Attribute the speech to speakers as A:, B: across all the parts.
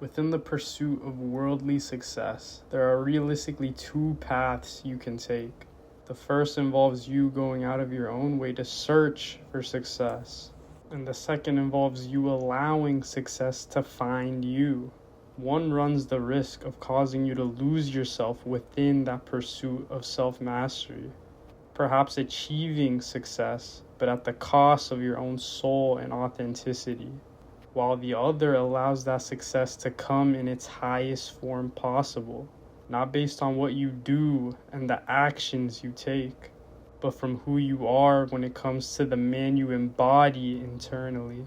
A: Within the pursuit of worldly success, there are realistically two paths you can take. The first involves you going out of your own way to search for success, and the second involves you allowing success to find you. One runs the risk of causing you to lose yourself within that pursuit of self-mastery, perhaps achieving success, but at the cost of your own soul and authenticity, while the other allows that success to come in its highest form possible, not based on what you do and the actions you take, but from who you are when it comes to the man you embody internally.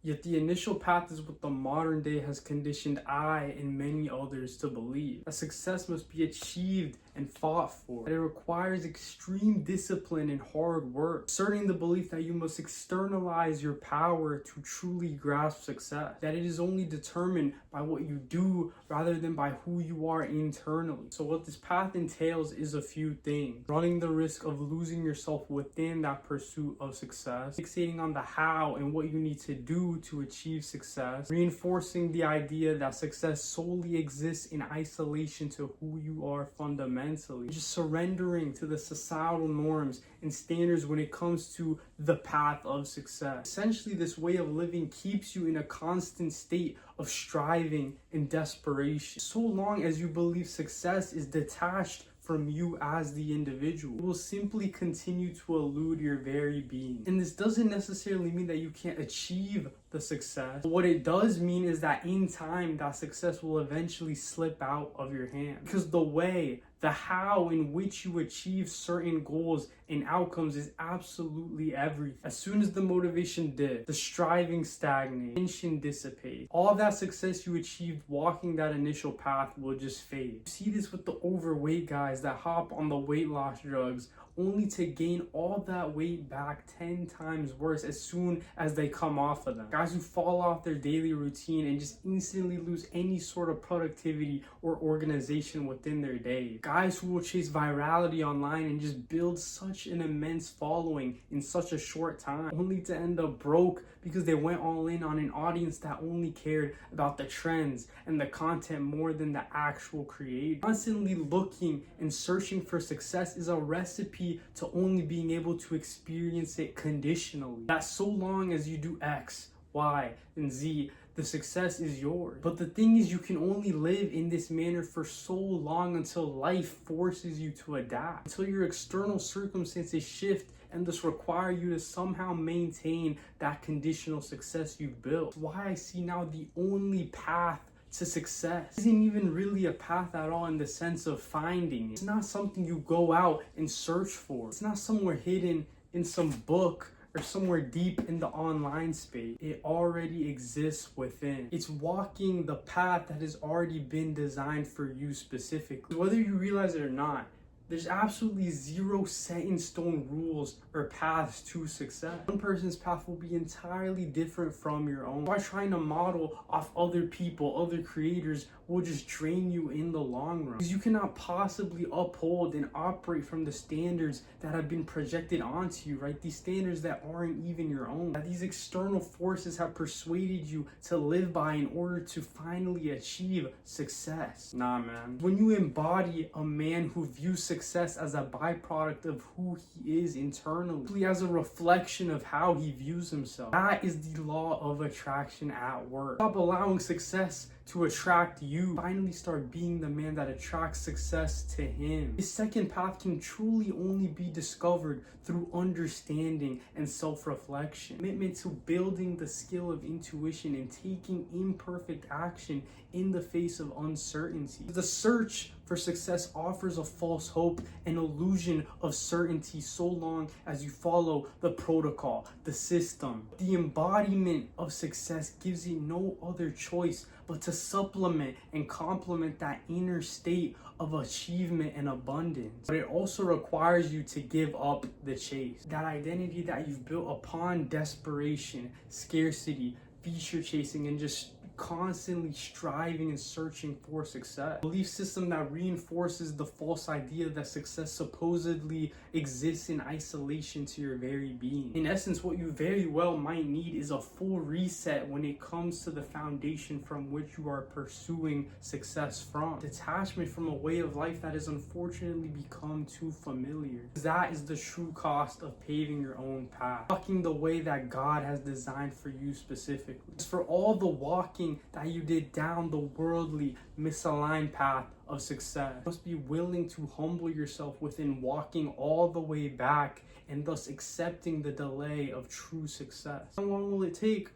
A: Yet the initial path is what the modern day has conditioned I and many others to believe. That success must be achieved and fought for. That it requires extreme discipline and hard work. Asserting the belief that you must externalize your power to truly grasp success. That it is only determined by what you do rather than by who you are internally. So what this path entails is a few things. Running the risk of losing yourself within that pursuit of success. Fixating on the how and what you need to do to achieve success, reinforcing the idea that success solely exists in isolation to who you are fundamentally, just surrendering to the societal norms and standards when it comes to the path of success. Essentially, this way of living keeps you in a constant state of striving and desperation. So long as you believe success is detached from you as the individual, it will simply continue to elude your very being. And this doesn't necessarily mean that you can't achieve the success. But what it does mean is that in time, that success will eventually slip out of your hand. Because the way, the how in which you achieve certain goals and outcomes is absolutely everything. As soon as the motivation dips, the striving stagnates, tension dissipates, all of that success you achieved walking that initial path will just fade. You see this with the overweight guys that hop on the weight loss drugs only to gain all that weight back 10 times worse as soon as they come off of them. Guys who fall off their daily routine and just instantly lose any sort of productivity or organization within their day. Guys who will chase virality online and just build such an immense following in such a short time, only to end up broke because they went all in on an audience that only cared about the trends and the content more than the actual creator. Constantly looking and searching for success is a recipe to only being able to experience it conditionally. That so long as you do X, Y, and Z, the success is yours. But the thing is, you can only live in this manner for so long until life forces you to adapt, until your external circumstances shift and thus require you to somehow maintain that conditional success you've built. That's why I see now the only path to success isn't even really a path at all in the sense of finding it. It's not something you go out and search for. It's not somewhere hidden in some book or somewhere deep in the online space. It already exists within. It's walking the path that has already been designed for you specifically. Whether you realize it or not, there's absolutely zero set in stone rules or paths to success. One person's path will be entirely different from your own. By trying to model off other people, other creators, will just drain you in the long run. Because you cannot possibly uphold and operate from the standards that have been projected onto you, right? These standards that aren't even your own. That these external forces have persuaded you to live by in order to finally achieve success. Nah, man. When you embody a man who views success as a byproduct of who he is internally, as a reflection of how he views himself, that is the law of attraction at work. Stop allowing success to attract you. Finally start being the man that attracts success to him. This second path can truly only be discovered through understanding and self-reflection. Commitment to building the skill of intuition and taking imperfect action in the face of uncertainty. The search for success offers a false hope, an illusion of certainty so long as you follow the protocol, the system. The embodiment of success gives it no other choice but to supplement and complement that inner state of achievement and abundance. But it also requires you to give up the chase. That identity that you've built upon desperation, scarcity, feature chasing, and just constantly striving and searching for success. A belief system that reinforces the false idea that success supposedly exists in isolation to your very being. In essence, what you very well might need is a full reset when it comes to the foundation from which you are pursuing success from. Detachment from a way of life that has unfortunately become too familiar. That is the true cost of paving your own path. Walking the way that God has designed for you specifically. As for all the walking that you did down the worldly, misaligned path of success, you must be willing to humble yourself within walking all the way back and thus accepting the delay of true success. How long will it take?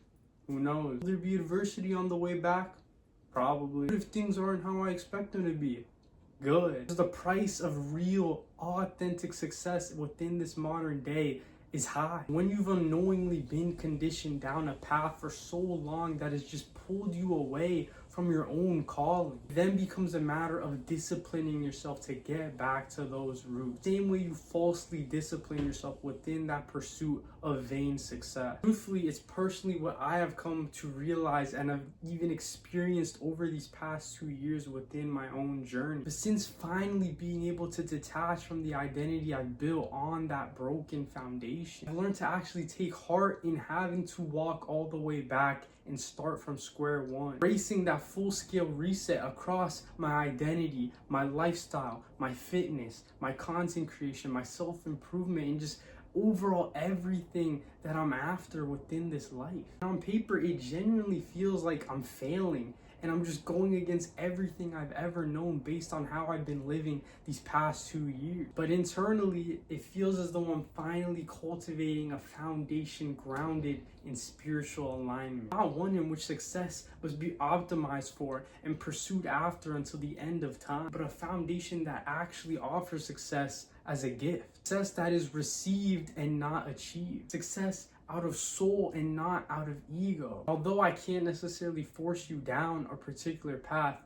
A: Who knows? Will there be adversity on the way back? Probably. What if things aren't how I expect them to be? Good. The price of real, authentic success within this modern day is high. When you've unknowingly been conditioned down a path for so long that has just pulled you away from your own calling, it then becomes a matter of disciplining yourself to get back to those roots. Same way you falsely discipline yourself within that pursuit of vain success. Truthfully, it's personally what I have come to realize and have even experienced over these past 2 years within my own journey. But since finally being able to detach from the identity I built on that broken foundation, I learned to actually take heart in having to walk all the way back and start from square one. Embracing that full-scale reset across my identity, my lifestyle, my fitness, my content creation, my self-improvement, and just overall everything that I'm after within this life. And on paper, it genuinely feels like I'm failing and I'm just going against everything I've ever known based on how I've been living these past 2 years. But internally, it feels as though I'm finally cultivating a foundation grounded in spiritual alignment. Not one in which success must be optimized for and pursued after until the end of time, but a foundation that actually offers success as a gift. Success that is received and not achieved. Success out of soul and not out of ego. Although I can't necessarily force you down a particular path,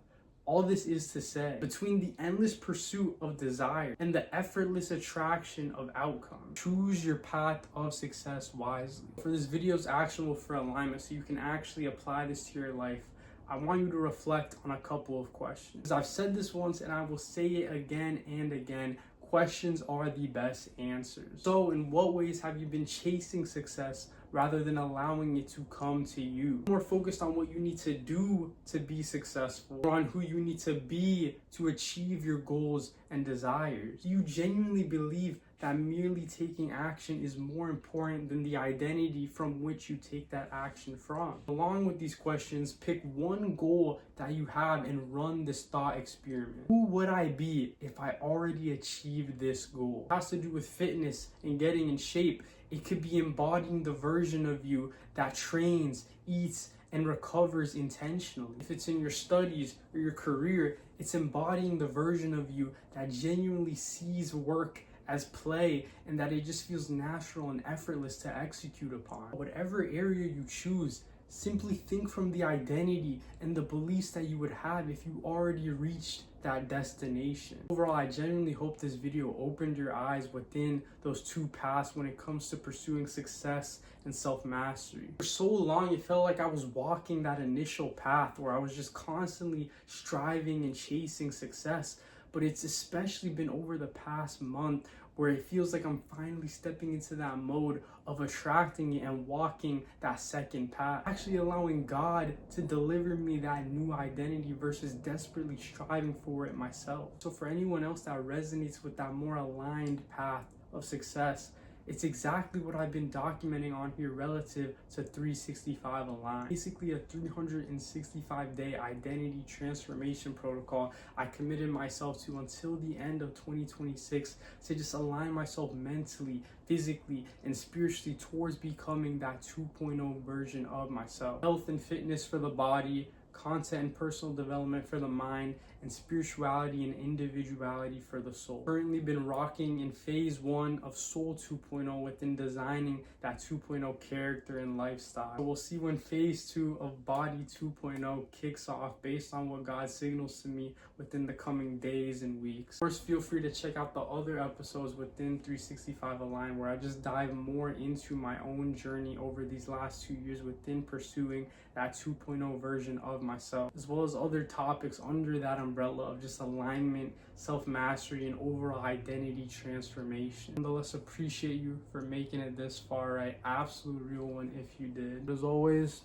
A: all this is to say, between the endless pursuit of desire and the effortless attraction of outcome, choose your path of success wisely. For this video is actionable for alignment, so you can actually apply this to your life. I want you to reflect on a couple of questions. I've said this once and I will say it again and again. Questions are the best answers. So in what ways have you been chasing success rather than allowing it to come to you? More focused on what you need to do to be successful, or on who you need to be to achieve your goals and desires? Do you genuinely believe that merely taking action is more important than the identity from which you take that action from? Along with these questions, pick one goal that you have and run this thought experiment. Who would I be if I already achieved this goal? It has to do with fitness and getting in shape. It could be embodying the version of you that trains, eats, and recovers intentionally. If it's in your studies or your career, it's embodying the version of you that genuinely sees work as play and that it just feels natural and effortless to execute upon. Whatever area you choose, simply think from the identity and the beliefs that you would have if you already reached that destination. Overall, I genuinely hope this video opened your eyes within those two paths when it comes to pursuing success and self-mastery. For so long, it felt like I was walking that initial path where I was just constantly striving and chasing success. But it's especially been over the past month where it feels like I'm finally stepping into that mode of attracting it and walking that second path. Actually allowing God to deliver me that new identity versus desperately striving for it myself. So for anyone else that resonates with that more aligned path of success, it's exactly what I've been documenting on here relative to 365 Align. Basically a 365-day identity transformation protocol I committed myself to until the end of 2026 to just align myself mentally, physically, and spiritually towards becoming that 2.0 version of myself. Health and fitness for the body, content and personal development for the mind, and spirituality and individuality for the soul. Currently been rocking in phase 1 of Soul 2.0 within designing that 2.0 character and lifestyle. So we'll see when phase 2 of Body 2.0 kicks off based on what God signals to me within the coming days and weeks. Of course, feel free to check out the other episodes within 365 Align where I just dive more into my own journey over these last 2 years within pursuing that 2.0 version of myself, as well as other topics under that umbrella of just alignment, self-mastery, and overall identity transformation. Nonetheless, appreciate you for making it this far, right? Absolute real one if you did. As always,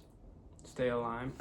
A: stay aligned.